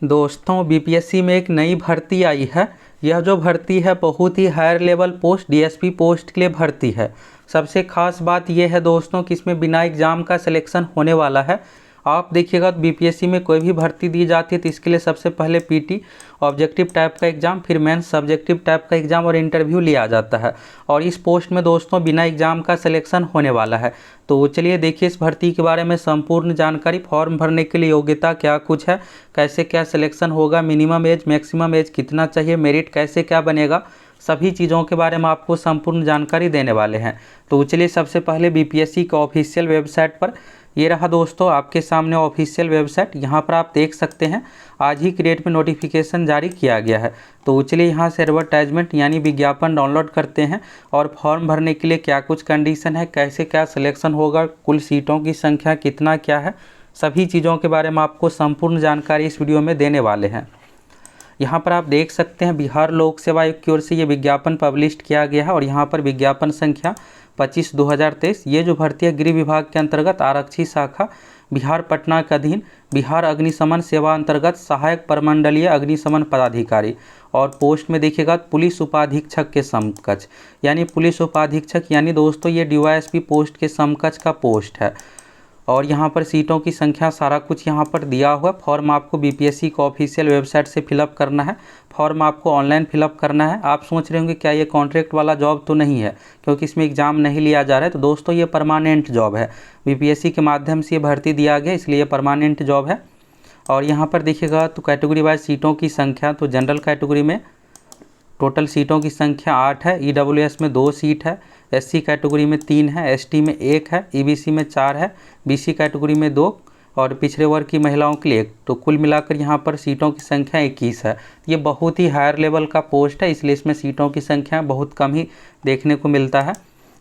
दोस्तों बीपीएससी में एक नई भर्ती आई है। यह जो भर्ती है बहुत ही higher level post DSP post के लिए भर्ती है। सबसे खास बात यह है दोस्तों कि इसमें बिना एग्ज़ाम का सिलेक्शन होने वाला है। आप देखिएगा तो बीपीएससी में कोई भी भर्ती दी जाती है तो इसके लिए सबसे पहले पीटी ऑब्जेक्टिव टाइप का एग्ज़ाम, फिर मेंस सब्जेक्टिव टाइप का एग्ज़ाम और इंटरव्यू लिया जाता है। और इस पोस्ट में दोस्तों बिना एग्ज़ाम का सिलेक्शन होने वाला है। तो चलिए देखिए इस भर्ती के बारे में संपूर्ण जानकारी। फॉर्म भरने के लिए योग्यता क्या कुछ है, कैसे क्या सिलेक्शन होगा, मिनिमम एज मैक्सिमम एज कितना चाहिए, मेरिट कैसे क्या बनेगा, सभी चीज़ों के बारे में आपको संपूर्ण जानकारी देने वाले हैं। तो चलिए सबसे पहले बीपीएससी का ऑफिशियल वेबसाइट पर, ये रहा दोस्तों आपके सामने ऑफिशियल वेबसाइट। यहाँ पर आप देख सकते हैं आज ही की डेट में नोटिफिकेशन जारी किया गया है। तो चलिए यहाँ से एडवर्टाइजमेंट यानी विज्ञापन डाउनलोड करते हैं और फॉर्म भरने के लिए क्या कुछ कंडीशन है, कैसे क्या सिलेक्शन होगा, कुल सीटों की संख्या कितना क्या है, सभी चीज़ों के बारे में आपको संपूर्ण जानकारी इस वीडियो में देने वाले हैं। यहाँ पर आप देख सकते हैं बिहार लोक सेवा आयोग की ओर से ये विज्ञापन पब्लिश किया गया है और यहाँ पर विज्ञापन संख्या 25/2023। ये जो भर्ती है गृह विभाग के अंतर्गत आरक्षी शाखा बिहार पटना के अधीन बिहार अग्निशमन सेवा अंतर्गत सहायक प्रमंडलीय अग्निशमन पदाधिकारी, और पोस्ट में देखिएगा पुलिस उपाधीक्षक के समकक्ष, यानी पुलिस उपाधीक्षक यानी दोस्तों ये डीवाईएसपी पोस्ट के समकक्ष का पोस्ट है। और यहाँ पर सीटों की संख्या सारा कुछ यहाँ पर दिया हुआ। फॉर्म आपको बीपीएससी का ऑफिशियल वेबसाइट से फिलअप करना है। फॉर्म आपको ऑनलाइन फिलअप करना है। आप सोच रहे होंगे क्या ये कॉन्ट्रैक्ट वाला जॉब तो नहीं है, क्योंकि इसमें एग्ज़ाम नहीं लिया जा रहा है। तो दोस्तों ये परमानेंट जॉब है, बीपीएससी के माध्यम से ये भर्ती दिया गया, इसलिए ये परमानेंट जॉब है। और यहाँ पर देखिएगा तो कैटेगरी वाइज सीटों की संख्या, तो जनरल कैटेगरी में टोटल सीटों की संख्या 8 है, ईडब्ल्यूएस में 2 सीट है, एससी कैटेगरी में 3 है, एसटी में 1 है, ईबीसी में 4 है, बीसी कैटेगरी में 2 और पिछड़े वर्ग की महिलाओं के लिए 1। तो कुल मिलाकर यहाँ पर सीटों की संख्या 21 है। ये बहुत ही हायर लेवल का पोस्ट है, इसलिए इसमें सीटों की संख्या बहुत कम ही देखने को मिलता है।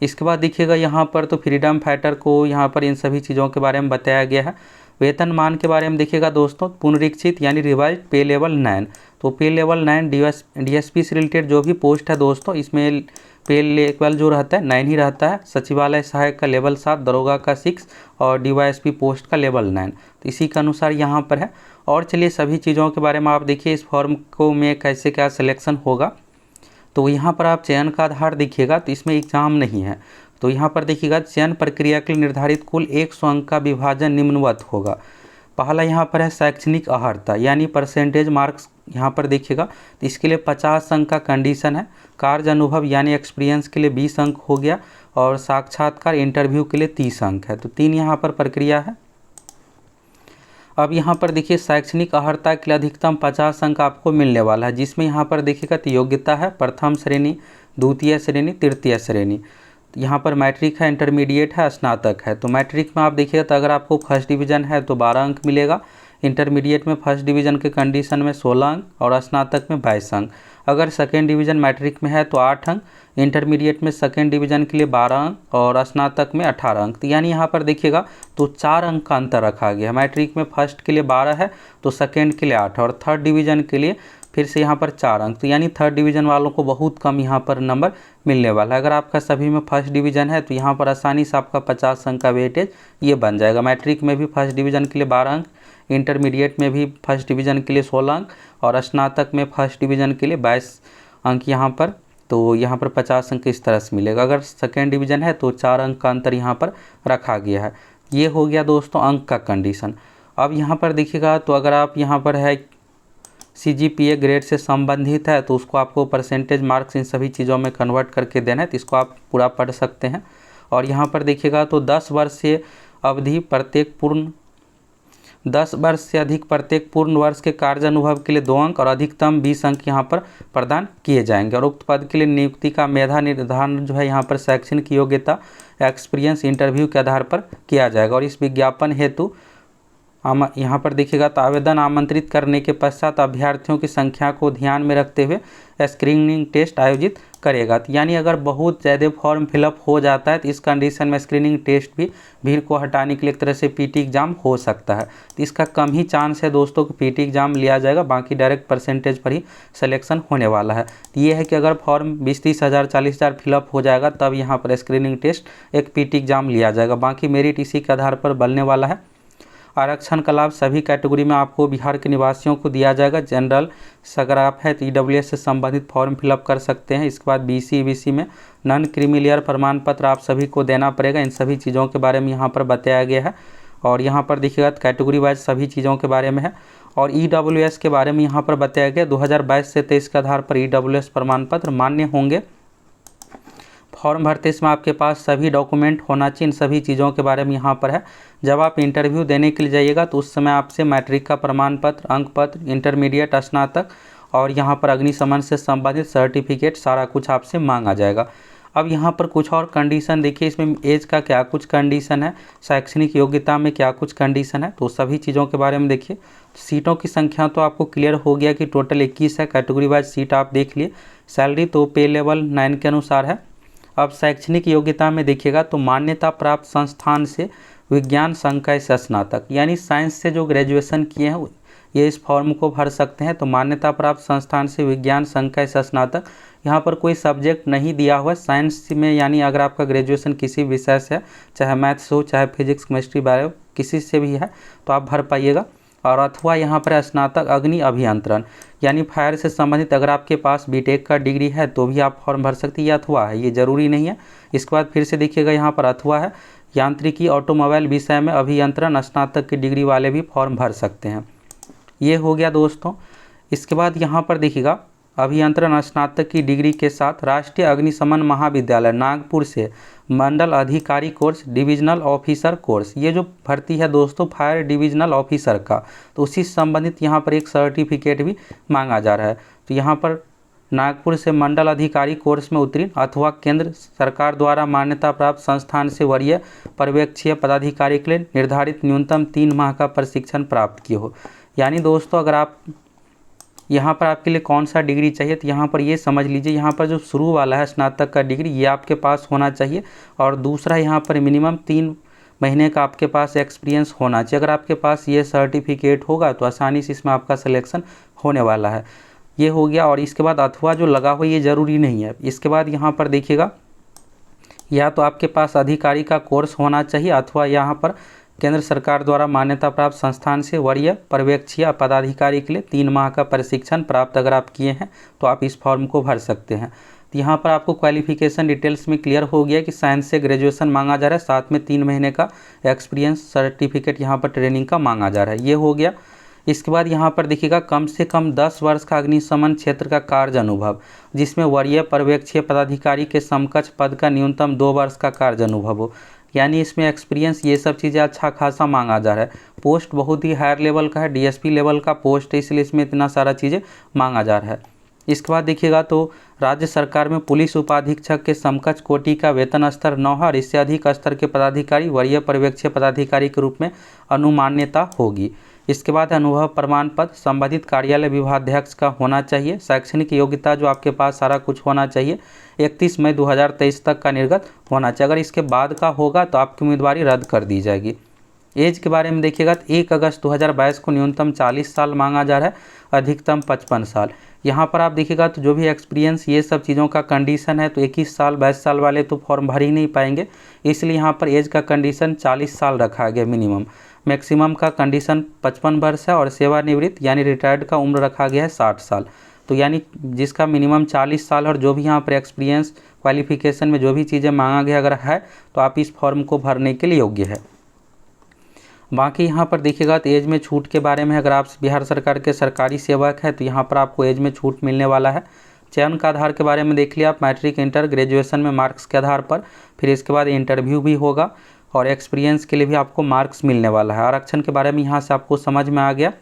इसके बाद देखिएगा यहाँ पर तो फ्रीडम फाइटर को यहाँ पर इन सभी चीज़ों के बारे में बताया गया है। वेतनमान के बारे में देखिएगा दोस्तों, पुनरीक्षित यानी रिवाइज पे लेवल 9। तो पे लेवल 9 डीएसपी से रिलेटेड जो भी पोस्ट है दोस्तों, इसमें पे लेवल जो रहता है 9 ही रहता है। सचिवालय सहायक का लेवल 7, दरोगा का 6 और डीवाईएसपी पोस्ट का लेवल 9। तो इसी के अनुसार यहाँ पर है। और चलिए सभी चीज़ों के बारे में आप देखिए इस फॉर्म को में कैसे क्या सिलेक्शन होगा। तो यहाँ पर आप चयन का आधार देखिएगा तो इसमें एग्ज़ाम नहीं है। तो यहाँ पर देखिएगा चयन प्रक्रिया के लिए निर्धारित कुल 100 अंक का विभाजन निम्नवत होगा। पहला यहाँ पर है शैक्षणिक अर्हता यानी परसेंटेज मार्क्स। यहाँ पर देखिएगा तो इसके लिए 50 अंक का कंडीशन है। कार्य अनुभव यानी एक्सपीरियंस के लिए 20 अंक हो गया और साक्षात्कार इंटरव्यू के लिए 30 अंक है। तो 3 यहाँ पर प्रक्रिया है। अब यहाँ पर देखिए शैक्षणिक अर्हता के लिए अधिकतम 50 अंक आपको मिलने वाला है, जिसमें यहाँ पर देखिएगा तो योग्यता है प्रथम श्रेणी, द्वितीय श्रेणी, तृतीय श्रेणी। यहाँ पर मैट्रिक है, इंटरमीडिएट है, स्नातक है। तो मैट्रिक में आप देखिएगा तो अगर आपको फर्स्ट डिवीज़न है तो 12 अंक मिलेगा, इंटरमीडिएट में फर्स्ट डिवीज़न के कंडीशन में 16 अंक और स्नातक में 22 अंक। अगर सेकेंड डिवीज़न मैट्रिक में है तो 8 अंक, इंटरमीडिएट में सेकेंड डिवीज़न के लिए 12 अंक और स्नातक में 18 अंक। तो यानी यहाँ पर देखिएगा तो 4 अंक का अंतर रखा गया। मैट्रिक में फर्स्ट के लिए 12 है तो सेकेंड के लिए 8 और थर्ड डिवीज़न के लिए फिर से यहाँ पर 4 अंक। तो यानी थर्ड डिवीज़न वालों को बहुत कम यहाँ पर नंबर मिलने वाला है। अगर आपका सभी में फर्स्ट डिवीज़न है तो यहाँ पर आसानी से आपका 50 अंक का वेटेज ये बन जाएगा। मैट्रिक में भी फर्स्ट डिवीज़न के लिए 12 अंक, इंटरमीडिएट में भी फर्स्ट डिवीज़न के लिए 16 अंक और स्नातक में फर्स्ट डिवीज़न के लिए 22 अंक यहाँ पर। तो यहाँ पर 50 अंक इस तरह से मिलेगा। अगर सेकेंड डिवीज़न है तो 4 अंक का अंतर यहाँ पर रखा गया है। ये हो गया दोस्तों अंक का कंडीशन। अब यहाँ पर देखिएगा तो अगर आप यहाँ पर है सीजीपीए ग्रेड से संबंधित है तो उसको आपको परसेंटेज मार्क्स इन सभी चीज़ों में कन्वर्ट करके देना है। तो इसको आप पूरा पढ़ सकते हैं। और यहाँ पर देखिएगा तो 10 वर्ष से अवधि प्रत्येक 10 वर्ष से अधिक प्रत्येक पूर्ण वर्ष के कार्य अनुभव के लिए 2 अंक और अधिकतम 20 अंक यहाँ पर प्रदान किए जाएंगे। और उक्त पद के लिए नियुक्ति का मेधा निर्धारण जो है यहाँ पर शैक्षणिक योग्यता एक्सपीरियंस इंटरव्यू के आधार पर किया जाएगा। और इस विज्ञापन हेतु यहाँ पर देखिएगा तो आवेदन आमंत्रित करने के पश्चात अभ्यर्थियों की संख्या को ध्यान में रखते हुए स्क्रीनिंग टेस्ट आयोजित करेगा। तो यानी अगर बहुत ज़्यादा फॉर्म फिलअप हो जाता है तो इस कंडीशन में स्क्रीनिंग टेस्ट भी भीड़ को हटाने के लिए एक तरह से पीटी एग्ज़ाम हो सकता है। तो इसका कम ही चांस है दोस्तों कि पीटी एग्ज़ाम लिया जाएगा, बाकी डायरेक्ट परसेंटेज पर ही सिलेक्शन होने वाला है। तो ये है कि अगर फॉर्म 20-30 हज़ार 40 हज़ार फिलअप हो जाएगा तब यहाँ पर स्क्रीनिंग टेस्ट एक पीटी एग्ज़ाम लिया जाएगा, बाकी मेरिट इसी के आधार पर बनने वाला है। आरक्षण का लाभ सभी कैटेगरी में आपको बिहार के निवासियों को दिया जाएगा। जनरल अगर आप है तो ईडब्ल्यूएस से संबंधित फॉर्म फिलअप कर सकते हैं। इसके बाद बीसी ईबीसी में नॉन क्रीमी लेयर प्रमाण पत्र आप सभी को देना पड़ेगा। इन सभी चीज़ों के बारे में यहाँ पर बताया गया है और यहाँ पर देखिएगा कैटेगरी वाइज सभी चीज़ों के बारे में है। और ईडब्ल्यूएस के बारे में यहाँ पर बताया गया 2022 से 23 के आधार पर ईडब्ल्यूएस प्रमाण पत्र मान्य होंगे। फॉर्म भरते इसमें आपके पास सभी डॉक्यूमेंट होना चाहिए। इन सभी चीज़ों के बारे में यहाँ पर है। जब आप इंटरव्यू देने के लिए जाइएगा तो उस समय आपसे मैट्रिक का प्रमाण पत्र, अंक पत्र, इंटरमीडिएट, स्नातक और यहाँ पर अग्निशमन से संबंधित सर्टिफिकेट सारा कुछ आपसे मांगा जाएगा। अब यहाँ पर कुछ और कंडीशन देखिए, इसमें एज का क्या कुछ कंडीशन है, शैक्षणिक योग्यता में क्या कुछ कंडीशन है, तो सभी चीज़ों के बारे में देखिए। सीटों की संख्या तो आपको क्लियर हो गया कि टोटल 21 है। कैटेगरी वाइज सीट आप देख लिए। सैलरी तो पे लेवल 9 के अनुसार है। अब शैक्षणिक योग्यता में देखिएगा तो मान्यता प्राप्त संस्थान से विज्ञान संकाय से स्नातक, यानी साइंस से जो ग्रेजुएशन किए हैं ये इस फॉर्म को भर सकते हैं। तो मान्यता प्राप्त संस्थान से विज्ञान संकाय से स्नातक, यहाँ पर कोई सब्जेक्ट नहीं दिया हुआ है साइंस में, यानी अगर आपका ग्रेजुएशन किसी विषय से है, चाहे मैथ्स हो, चाहे फिजिक्स, केमिस्ट्री, बायो, किसी से भी है तो आप भर पाइएगा। और अथवा यहाँ पर स्नातक अग्नि अभियंत्रण, यानी फायर से संबंधित अगर आपके पास बीटेक का डिग्री है तो भी आप फॉर्म भर सकते हैं। ये अथवा है, ये ज़रूरी नहीं है। इसके बाद फिर से देखिएगा यहाँ पर अथवा है, यांत्रिकी ऑटोमोबाइल विषय में अभियंत्रण स्नातक की डिग्री वाले भी फॉर्म भर सकते हैं। ये हो गया दोस्तों। इसके बाद यहाँ पर देखिएगा अभियंत्रण स्नातक की डिग्री के साथ राष्ट्रीय अग्निशमन महाविद्यालय नागपुर से मंडल अधिकारी कोर्स, डिविजनल ऑफिसर कोर्स, ये जो भर्ती है दोस्तों फायर डिविजनल ऑफिसर का, तो उसी संबंधित यहाँ पर एक सर्टिफिकेट भी मांगा जा रहा है। तो यहाँ पर नागपुर से मंडल अधिकारी कोर्स में उत्तीर्ण अथवा केंद्र सरकार द्वारा मान्यता प्राप्त संस्थान से वरीय पर्यवेक्षीय पदाधिकारी के लिए निर्धारित न्यूनतम 3 माह का प्रशिक्षण प्राप्त किए हो। यानी दोस्तों अगर आप यहाँ पर आपके लिए कौन सा डिग्री चाहिए तो यहाँ पर ये समझ लीजिए, यहाँ पर जो शुरू वाला है स्नातक का डिग्री ये आपके पास होना चाहिए। और दूसरा यहाँ पर मिनिमम 3 महीने का आपके पास एक्सपीरियंस होना चाहिए। अगर आपके पास ये सर्टिफिकेट होगा तो आसानी से इसमें आपका सिलेक्शन होने वाला है। ये हो गया। और इसके बाद अथवा जो लगा हुआ ये ज़रूरी नहीं है। इसके बाद यहाँ पर देखिएगा या तो आपके पास अधिकारी का कोर्स होना चाहिए अथवा यहाँ पर केंद्र सरकार द्वारा मान्यता प्राप्त संस्थान से वरीय पर्यवेक्षीय पदाधिकारी के लिए 3 माह का प्रशिक्षण प्राप्त अगर आप किए हैं तो आप इस फॉर्म को भर सकते हैं। तो यहाँ पर आपको क्वालिफिकेशन डिटेल्स में क्लियर हो गया कि साइंस से ग्रेजुएशन मांगा जा रहा है, साथ में 3 महीने का एक्सपीरियंस सर्टिफिकेट यहाँ पर ट्रेनिंग का मांगा जा रहा है। ये हो गया। इसके बाद यहाँ पर देखिएगा कम से कम 10 वर्ष का अग्निशमन क्षेत्र का कार्य अनुभव, जिसमें वरीय पर्यवेक्षीय पदाधिकारी के समकक्ष पद का न्यूनतम 2 वर्ष का कार्य अनुभव हो। यानी इसमें एक्सपीरियंस ये सब चीज़ें अच्छा खासा मांगा जा रहा है। पोस्ट बहुत ही हायर लेवल का है, डीएसपी लेवल का पोस्ट है, इसलिए इसमें इतना सारा चीज़ें मांगा जा रहा है। इसके बाद देखिएगा तो राज्य सरकार में पुलिस उपाधीक्षक के समकक्ष कोटि का वेतन स्तर 9 है और इससे अधिक स्तर के पदाधिकारी वरीय पर्यवेक्षीय पदाधिकारी के रूप में अनुमान्यता होगी। इसके बाद अनुभव प्रमाण पत्र संबंधित कार्यालय विभागाध्यक्ष का होना चाहिए। शैक्षणिक योग्यता जो आपके पास सारा कुछ होना चाहिए। 31 मई 2023 तक का निर्गत होना चाहिए। अगर इसके बाद का होगा तो आपकी उम्मीदवारी रद्द कर दी जाएगी। एज के बारे में देखिएगा तो 1 अगस्त 2022 को न्यूनतम 40 साल मांगा जा रहा है, अधिकतम 55 साल। यहाँ पर आप देखिएगा तो जो भी एक्सपीरियंस ये सब चीज़ों का कंडीशन है तो 21 साल 22 साल वाले तो फॉर्म भर ही नहीं पाएंगे, इसलिए यहाँ पर एज का कंडीशन 40 साल रखा गया मिनिमम। मैक्सिमम का कंडीशन 55 वर्ष है और सेवानिवृत्त यानी रिटायर्ड का उम्र रखा गया है 60 साल। तो यानी जिसका मिनिमम 40 साल और जो भी यहाँ पर एक्सपीरियंस क्वालिफिकेशन में जो भी चीज़ें मांगा गया अगर है तो आप इस फॉर्म को भरने के लिए योग्य है। बाकी यहाँ पर देखिएगा तो एज में छूट के बारे में अगर आप बिहार सरकार के सरकारी सेवक हैं तो यहाँ पर आपको एज में छूट मिलने वाला है। चयन का आधार के बारे में देख लिया आप, मैट्रिक इंटर ग्रेजुएशन में मार्क्स के आधार पर, फिर इसके बाद इंटरव्यू भी होगा और एक्सपीरियंस के लिए भी आपको मार्क्स मिलने वाला है। आरक्षण के बारे में यहाँ से आपको समझ में आ गया।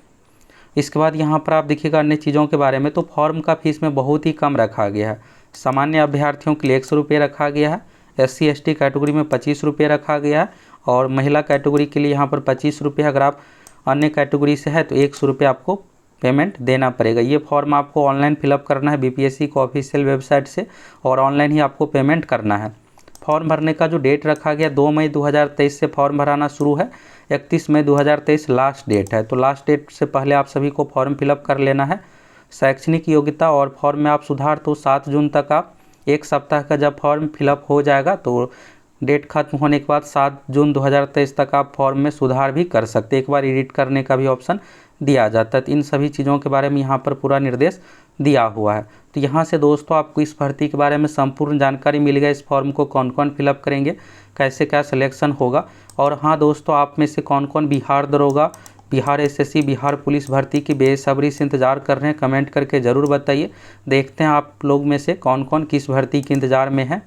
इसके बाद यहाँ पर आप देखिएगा अन्य चीज़ों के बारे में तो फॉर्म का फीस में बहुत ही कम रखा गया है। सामान्य अभ्यर्थियों के लिए 100 रुपये रखा गया है, SC ST कैटेगरी में 25 रुपये रखा गया है और महिला कैटेगरी के लिए यहाँ पर 25 रुपये। अगर आप अन्य कैटेगरी से है तो 100 रुपये आपको पेमेंट देना पड़ेगा। ये फॉर्म आपको ऑनलाइन फिलअप करना है BPSC को ऑफिशियल वेबसाइट से और ऑनलाइन ही आपको पेमेंट करना है। फॉर्म भरने का जो डेट रखा गया 2 मई 2023 से फॉर्म भराना शुरू है, 31 मई 2023 लास्ट डेट है। तो लास्ट डेट से पहले आप सभी को फॉर्म फिलअप कर लेना है। शैक्षणिक योग्यता और फॉर्म में आप सुधार तो 7 जून तक आप 1 सप्ताह का जब फॉर्म फिलअप हो जाएगा तो डेट खत्म होने के बाद 7 जून 2023 तक आप फॉर्म में सुधार भी कर सकते हैं। एक बार एडिट करने का भी ऑप्शन दिया जाता है। तो इन सभी चीज़ों के बारे में यहाँ पर पूरा निर्देश दिया हुआ है। तो यहाँ से दोस्तों आपको इस भर्ती के बारे में संपूर्ण जानकारी मिल गई। इस फॉर्म को कौन कौन फिलअप करेंगे, कैसे क्या सिलेक्शन होगा। और हाँ दोस्तों, आप में से कौन कौन बिहार दरोगा, बिहार एसएससी, बिहार पुलिस भर्ती की बेसब्री से इंतज़ार कर रहे हैं, कमेंट करके ज़रूर बताइए। देखते हैं आप लोग में से कौन कौन किस भर्ती के इंतज़ार में है।